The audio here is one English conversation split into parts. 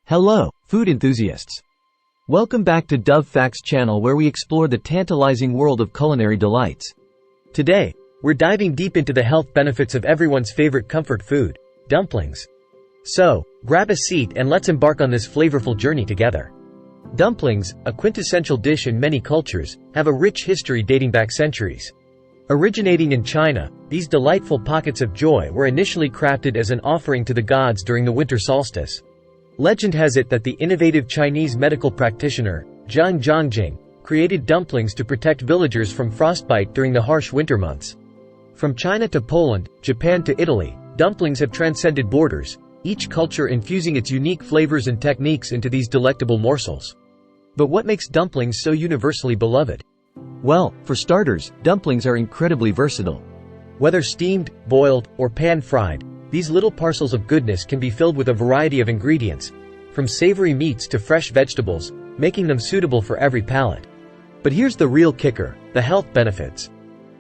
Hello, food enthusiasts. Welcome back to Dove Facts channel where we explore the tantalizing world of culinary delights. Today, we're diving deep into the health benefits of everyone's favorite comfort food, dumplings. So, grab a seat and let's embark on this flavorful journey together. Dumplings, a quintessential dish in many cultures, have a rich history dating back centuries. Originating in China, these delightful pockets of joy were initially crafted as an offering to the gods during the winter solstice. Legend has it that the innovative Chinese medical practitioner, Zhang Zhongjing, created dumplings to protect villagers from frostbite during the harsh winter months. From China to Poland, Japan to Italy, dumplings have transcended borders, each culture infusing its unique flavors and techniques into these delectable morsels. But what makes dumplings so universally beloved? Well, for starters, dumplings are incredibly versatile. Whether steamed, boiled, or pan-fried, these little parcels of goodness can be filled with a variety of ingredients, from savory meats to fresh vegetables, making them suitable for every palate. But here's the real kicker, the health benefits.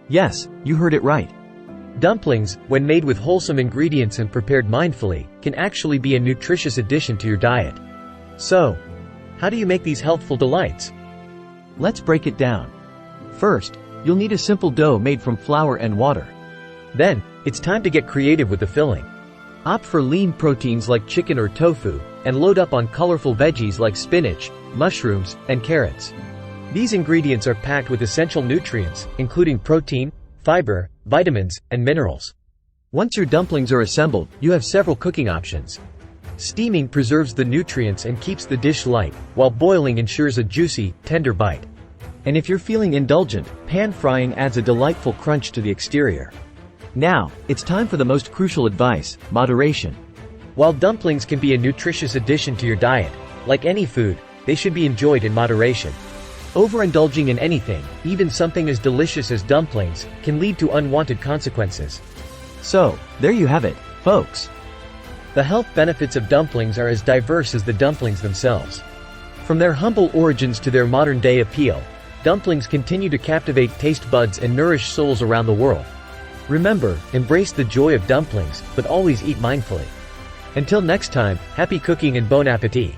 Yes, you heard it right. Dumplings, when made with wholesome ingredients and prepared mindfully, can actually be a nutritious addition to your diet. So, how do you make these healthful delights? Let's break it down. First, you'll need a simple dough made from flour and water. Then, it's time to get creative with the filling. Opt for lean proteins like chicken or tofu, and load up on colorful veggies like spinach, mushrooms, and carrots. These ingredients are packed with essential nutrients, including protein, fiber, vitamins, and minerals. Once your dumplings are assembled, you have several cooking options. Steaming preserves the nutrients and keeps the dish light, while boiling ensures a juicy, tender bite. And if you're feeling indulgent, pan frying adds a delightful crunch to the exterior. Now, it's time for the most crucial advice, moderation. While dumplings can be a nutritious addition to your diet, like any food, they should be enjoyed in moderation. Overindulging in anything, even something as delicious as dumplings, can lead to unwanted consequences. So, there you have it, folks. The health benefits of dumplings are as diverse as the dumplings themselves. From their humble origins to their modern-day appeal, dumplings continue to captivate taste buds and nourish souls around the world. Remember, embrace the joy of dumplings, but always eat mindfully. Until next time, happy cooking and bon appétit!